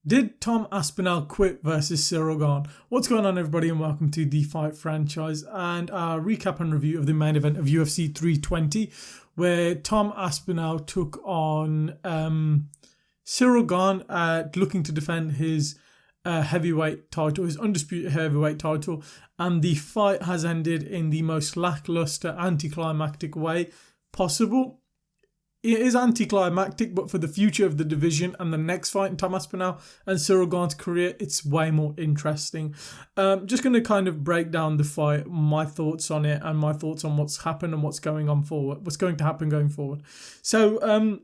Did Tom Aspinall quit versus Ciryl Gane? What's going on, everybody, and welcome to The Fight Franchise and our recap and review of the main event of UFC 320, where Tom Aspinall took on Ciryl Gane, looking to defend his heavyweight title, his undisputed heavyweight title, and the fight has ended in the most lackluster, anticlimactic way possible. It is anticlimactic, but for the future of the division and the next fight in Tom Aspinall and Ciryl Gane's career, it's way more interesting. Just going to kind of break down the fight, my thoughts on it, and my thoughts on what's happened and what's going to happen going forward. So,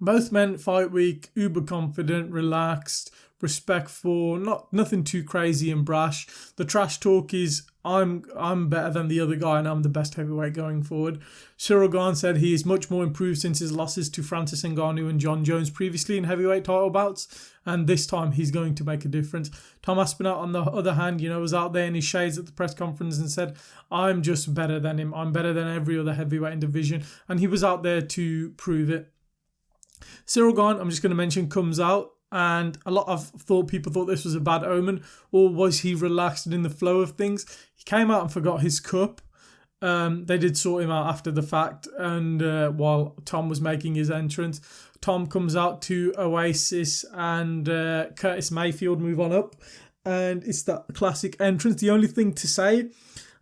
both men fight week, uber confident, relaxed, respectful, nothing too crazy and brash. The trash talk is I'm better than the other guy and I'm the best heavyweight going forward. Ciryl Gane said he is much more improved since his losses to Francis Ngannou and John Jones previously in heavyweight title bouts, and this time he's going to make a difference. Tom Aspinall, on the other hand, was out there in his shades at the press conference and said, I'm just better than him. I'm better than every other heavyweight in division, and he was out there to prove it. Ciryl Gane, I'm just going to mention, comes out, and a lot of people thought this was a bad omen, or was he relaxed and in the flow of things? He came out and forgot his cup. They did sort him out after the fact, and while Tom was making his entrance, Tom comes out to Oasis and Curtis Mayfield move on up, and it's that classic entrance. The only thing to say,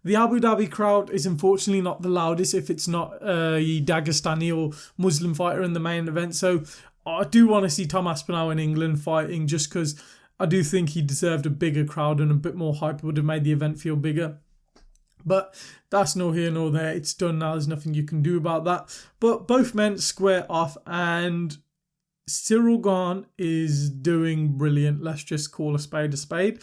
the Abu Dhabi crowd is unfortunately not the loudest if it's not a Dagestani or Muslim fighter in the main event. So I do want to see Tom Aspinall in England fighting, just because I do think he deserved a bigger crowd and a bit more hype. Would have made the event feel bigger. But that's no here nor there. It's done now. There's nothing you can do about that. But both men square off, and Ciryl Gane is doing brilliant. Let's just call a spade a spade.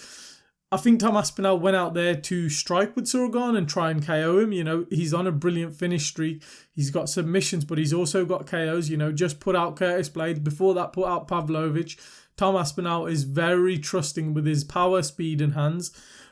I think Tom Aspinall went out there to strike with Ciryl Gane and try and KO him. He's on a brilliant finish streak. He's got submissions, but he's also got KOs. Just put out Curtis Blades. Before that, put out Pavlovich. Tom Aspinall is very trusting with his power, speed, and hands.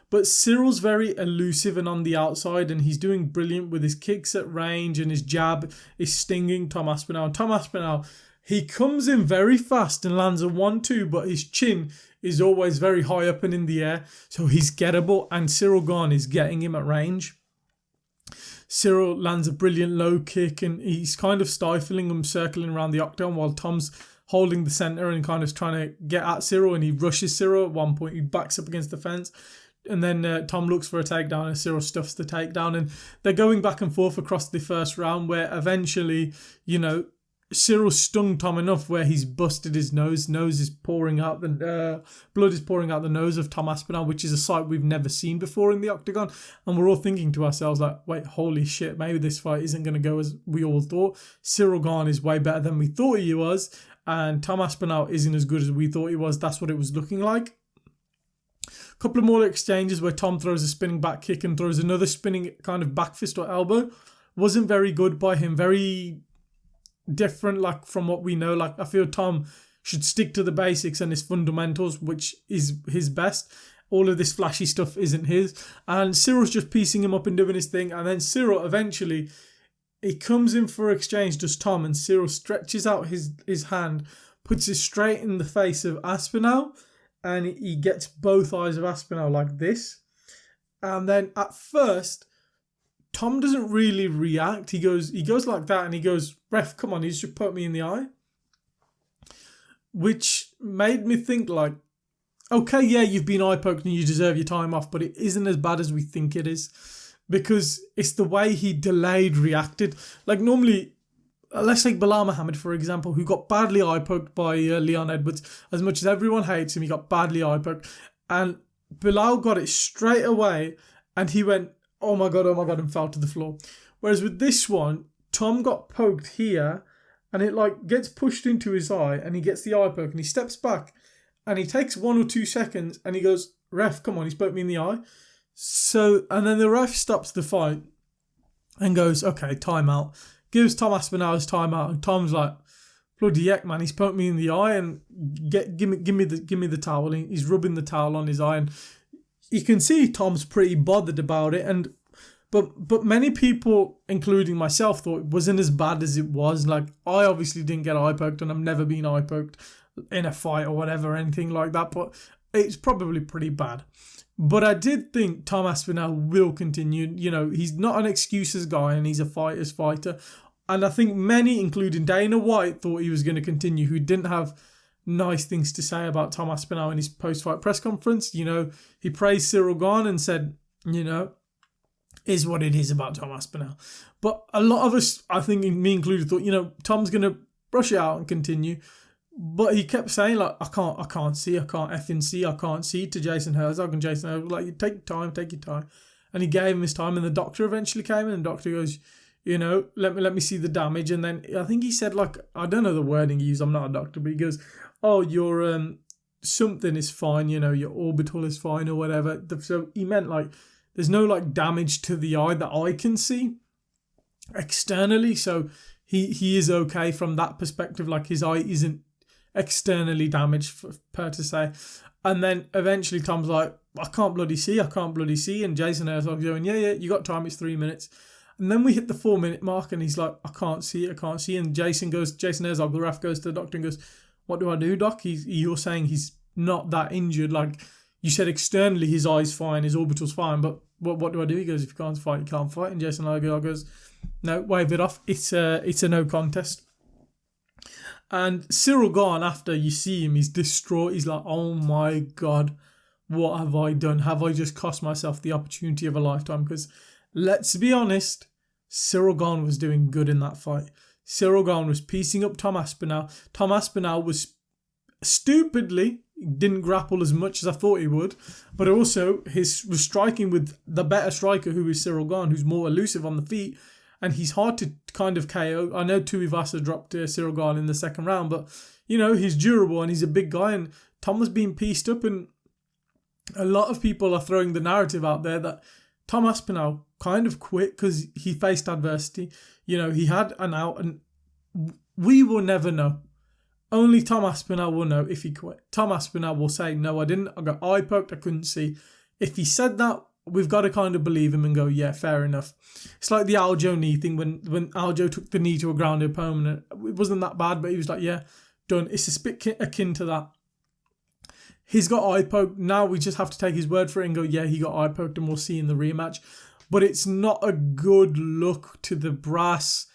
But Cyryl's very elusive and on the outside, and he's doing brilliant with his kicks at range, and his jab is stinging Tom Aspinall. Tom Aspinall, he comes in very fast and lands a 1-2, but his chin is always very high up and in the air, so he's gettable, and Ciryl Gane is getting him at range. Ciryl lands a brilliant low kick, and he's kind of stifling him, circling around the octagon, while Tom's holding the centre and kind of trying to get at Ciryl, and he rushes Ciryl at one point. He backs up against the fence, and then Tom looks for a takedown, and Ciryl stuffs the takedown, and they're going back and forth across the first round, where eventually, Ciryl stung Tom enough where he's busted his nose. Nose is pouring out, the blood is pouring out the nose of Tom Aspinall, which is a sight we've never seen before in the octagon. And we're all thinking to ourselves, like, wait, holy shit, maybe this fight isn't going to go as we all thought. Ciryl Gane is way better than we thought he was, and Tom Aspinall isn't as good as we thought he was. That's what it was looking like. A couple of more exchanges where Tom throws a spinning back kick and throws another spinning kind of back fist or elbow. Wasn't very good by him. Very different, from what we know. I feel Tom should stick to the basics and his fundamentals, which is his best. All of this flashy stuff isn't his, and Cyryl's just piecing him up and doing his thing. And then Ciryl eventually, he comes in for exchange, does Tom, and Ciryl stretches out his hand, puts it straight in the face of Aspinall, and he gets both eyes of Aspinall like this. And then at first, Tom doesn't really react. He goes like that, and he goes, "Ref, come on, he's just put me in the eye." Which made me think, okay, yeah, you've been eye poked and you deserve your time off, but it isn't as bad as we think it is, because it's the way he delayed reacted. Normally, let's take Bilal Muhammad, for example, who got badly eye poked by Leon Edwards. As much as everyone hates him, he got badly eye poked, and Bilal got it straight away, and he went, oh my god, and fell to the floor. Whereas with this one, Tom got poked here, and it gets pushed into his eye, and he gets the eye poke, and he steps back, and he takes 1 or 2 seconds, and he goes, "Ref, come on, he's poked me in the eye." So, and then the ref stops the fight and goes, "Okay, timeout." Gives Tom Aspinall his timeout, and Tom's like, "Bloody heck, man, he's poked me in the eye, and give me the towel." And he's rubbing the towel on his eye, and you can see Tom's pretty bothered about it, but many people, including myself, thought it wasn't as bad as it was. I obviously didn't get eye poked, and I've never been eye poked. in a fight or whatever, anything like that, but it's probably pretty bad. But I did think Tom Aspinall will continue. You know, he's not an excuses guy and he's a fighter's fighter. And I think many, including Dana White, thought he was going to continue, who didn't have nice things to say about Tom Aspinall in his post-fight press conference. You know, he praised Ciryl Gane and said, you know, is what it is about Tom Aspinall. But a lot of us, I think me included, thought, you know, Tom's going to brush it out and continue. But he kept saying, like, I can't effing see, I can't see to Jason Herzog. And Jason Herzog was like, take your time. And he gave him his time. And the doctor eventually came in and the doctor goes, you know, let me see the damage. And then I think he said, like, I don't know the wording he used, I'm not a doctor, but he goes, oh, your something is fine, you know, your orbital is fine or whatever. So he meant, like, there's no, like, damage to the eye that I can see externally. So he is okay from that perspective. Like, his eye isn't externally damaged, per to say. And then eventually Tom's like, I can't bloody see. And Jason Herzog's going, yeah, you got time, it's 3 minutes. And then we hit the 4 minute mark and he's like, I can't see. And Jason Herzog, the ref, goes to the doctor and goes, what do I do, doc? You're saying he's not that injured. Like, you said externally his eye's fine, his orbital's fine, but what do I do? He goes, if you can't fight, you can't fight. And Jason Herzog goes, no, wave it off. It's a no contest. And Ciryl Gane, after you see him, he's distraught. He's like, oh my God, what have I done? Have I just cost myself the opportunity of a lifetime? Because let's be honest, Ciryl Gane was doing good in that fight. Ciryl Gane was piecing up Tom Aspinall. Tom Aspinall was stupidly, didn't grapple as much as I thought he would, but also was striking with the better striker, who is Ciryl Gane, who's more elusive on the feet. And he's hard to kind of KO. I know Tuivasa dropped Ciryl Gane in the second round, but, you know, he's durable and he's a big guy. And Tom was being pieced up, and a lot of people are throwing the narrative out there that Tom Aspinall kind of quit because he faced adversity. You know, he had an out, and we will never know. Only Tom Aspinall will know if he quit. Tom Aspinall will say, no, I didn't. I got eye poked, I couldn't see. If he said that, we've got to kind of believe him and go, yeah, fair enough. It's like the Aljo knee thing when Aljo took the knee to a grounded opponent. It wasn't that bad, but he was like, yeah, done. It's a bit akin to that. He's got eye poked. Now we just have to take his word for it and go, yeah, he got eye poked, and we'll see in the rematch. But it's not a good look to the brass,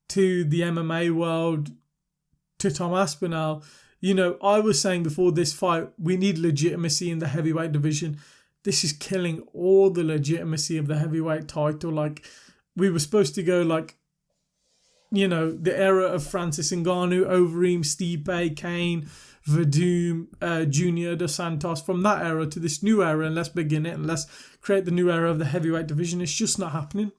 to the MMA world, to Tom Aspinall. You know, I was saying before this fight, we need legitimacy in the heavyweight division. This is killing all the legitimacy of the heavyweight title. Like, we were supposed to go, like, you know, the era of Francis Ngannou, Overeem, Stipe, Kane, Verdum, Junior Dos Santos, from that era to this new era, and let's begin it and let's create the new era of the heavyweight division. It's just not happening.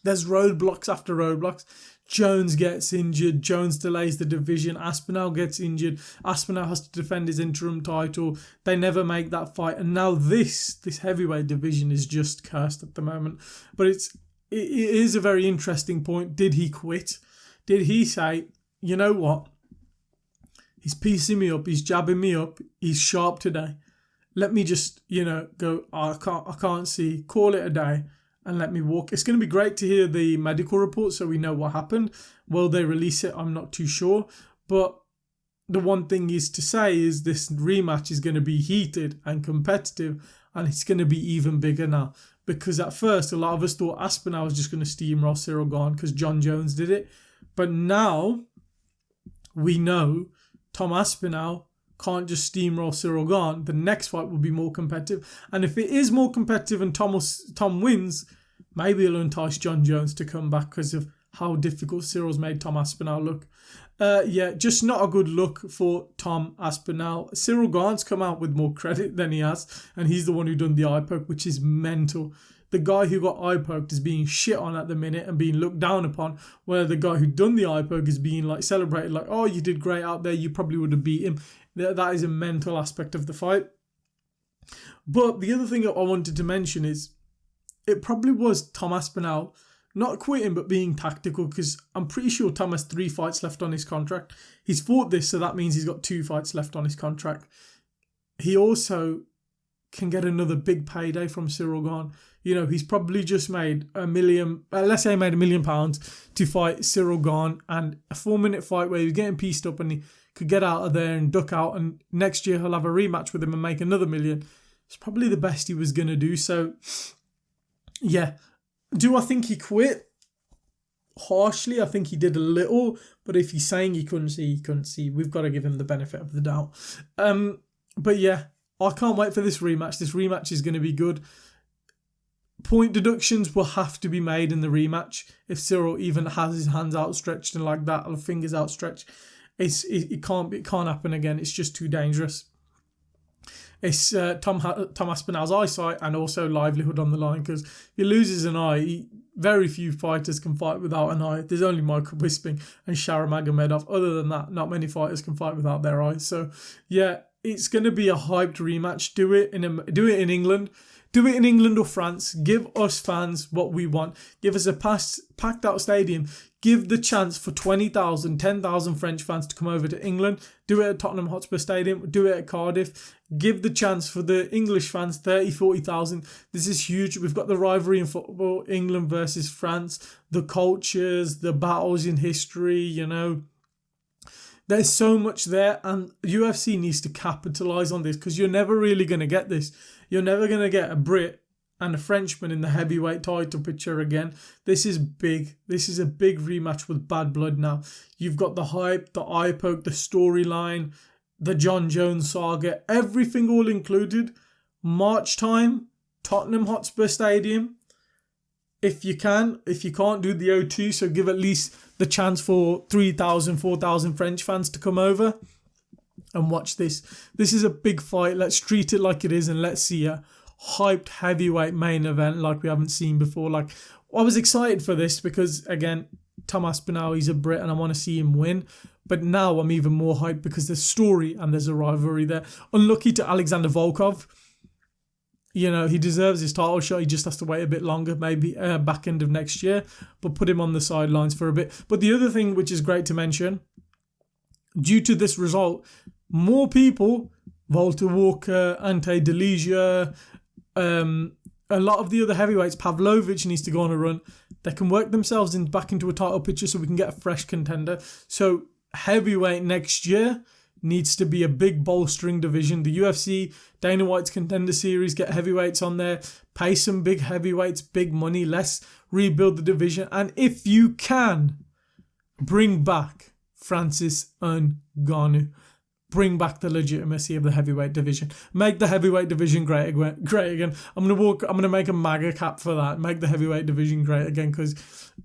There's roadblocks after roadblocks. Jones gets injured. Jones delays the division. Aspinall gets injured. Aspinall has to defend his interim title. They never make that fight. And now this heavyweight division is just cursed at the moment. But it is a very interesting point. Did he quit? Did he say, you know what? He's piecing me up. He's jabbing me up. He's sharp today. Let me just, you know, go, I can't see. Call it a day. And let me walk. It's going to be great to hear the medical report so we know what happened. Will they release it? I'm not too sure. But the one thing is to say is this rematch is going to be heated and competitive, and it's going to be even bigger now. Because at first, a lot of us thought Aspinall was just going to steamroll Ciryl Gane because John Jones did it. But now we know Tom Aspinall can't just steamroll Ciryl Gane. The next fight will be more competitive. And if it is more competitive and Tom wins, maybe it'll entice John Jones to come back because of how difficult Cyryl's made Tom Aspinall look. Just not a good look for Tom Aspinall. Ciryl Gane's come out with more credit than he has, and he's the one who done the eye poke, which is mental. The guy who got eye poked is being shit on at the minute and being looked down upon, where the guy who done the eye poke is being like celebrated, like, oh, you did great out there, you probably would have beat him. That is a mental aspect of the fight. But the other thing I wanted to mention is it probably was Tom Aspinall not quitting but being tactical, because I'm pretty sure Tom has 3 fights left on his contract. He's fought this, so that means he's got 2 fights left on his contract. He also can get another big payday from Ciryl Gane. You know, he's probably just made $1 million, let's say he made £1 million to fight Ciryl Gane, and a 4-minute fight where he was getting pieced up and he could get out of there and duck out, and next year he'll have a rematch with him and make another million. It's probably the best he was going to do. So, yeah. Do I think he quit? Harshly, I think he did a little, but if he's saying he couldn't see, he couldn't see. We've got to give him the benefit of the doubt. But yeah, I can't wait for this rematch. This rematch is going to be good. Point deductions will have to be made in the rematch. If Ciryl even has his hands outstretched and like that, or fingers outstretched, it can't happen again. It's just too dangerous. It's Tom Aspinall's eyesight and also livelihood on the line, because if he loses an eye, very few fighters can fight without an eye. There's only Michael Bisping and Sharamagomedov. Other than that, not many fighters can fight without their eyes. So yeah, it's going to be a hyped rematch. Do it in England. Do it in England or France. Give us fans what we want. Give us a packed out stadium. Give the chance for 20,000, 10,000 French fans to come over to England. Do it at Tottenham Hotspur Stadium. Do it at Cardiff. Give the chance for the English fans, 30,000, 40,000. This is huge. We've got the rivalry in football, England versus France, the cultures, the battles in history, you know. There's so much there, and UFC needs to capitalise on this, because you're never really going to get this. You're never going to get a Brit and a Frenchman in the heavyweight title picture again. This is big. This is a big rematch with bad blood now. You've got the hype, the eye poke, the storyline, the John Jones saga, everything all included. March time, Tottenham Hotspur Stadium. If you can't do the O2, so give at least the chance for 3,000, 4,000 French fans to come over and watch this. This is a big fight. Let's treat it like it is, and let's see a hyped heavyweight main event like we haven't seen before. Like, I was excited for this because, again, Tom Aspinall, he's a Brit and I want to see him win. But now I'm even more hyped because there's story and there's a rivalry there. Unlucky to Alexander Volkov. You know, he deserves his title shot. He just has to wait a bit longer, maybe back end of next year. But put him on the sidelines for a bit. But the other thing which is great to mention, due to this result, more people, Walter Walker, Ante Delija, a lot of the other heavyweights, Pavlovich needs to go on a run. They can work themselves back into a title picture so we can get a fresh contender. So heavyweight next year needs to be a big bolstering division. The UFC, Dana White's Contender Series, get heavyweights on there, pay some big heavyweights, big money, let's rebuild the division. And if you can, bring back Francis Ngannou. Bring back the legitimacy of the heavyweight division. Make the heavyweight division great again. I'm gonna make a MAGA cap for that. Make the heavyweight division great again, because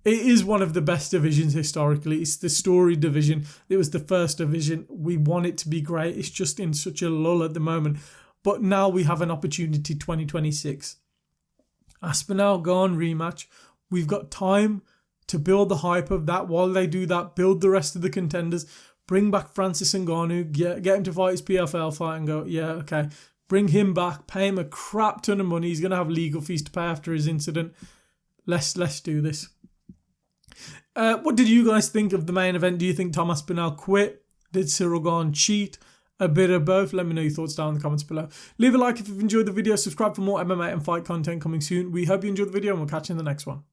it is one of the best divisions historically. It's the story division. It was the first division. We want it to be great. It's just in such a lull at the moment. But now we have an opportunity, 2026. Aspinall Gane rematch. We've got time to build the hype of that. While they do that, build the rest of the contenders. Bring back Francis Ngannou, get him to fight his PFL fight and go, yeah, okay. Bring him back, pay him a crap ton of money. He's going to have legal fees to pay after his incident. Let's do this. What did you guys think of the main event? Do you think Tom Aspinall quit? Did Ciryl Gane cheat? A bit of both. Let me know your thoughts down in the comments below. Leave a like if you've enjoyed the video. Subscribe for more MMA and fight content coming soon. We hope you enjoyed the video and we'll catch you in the next one.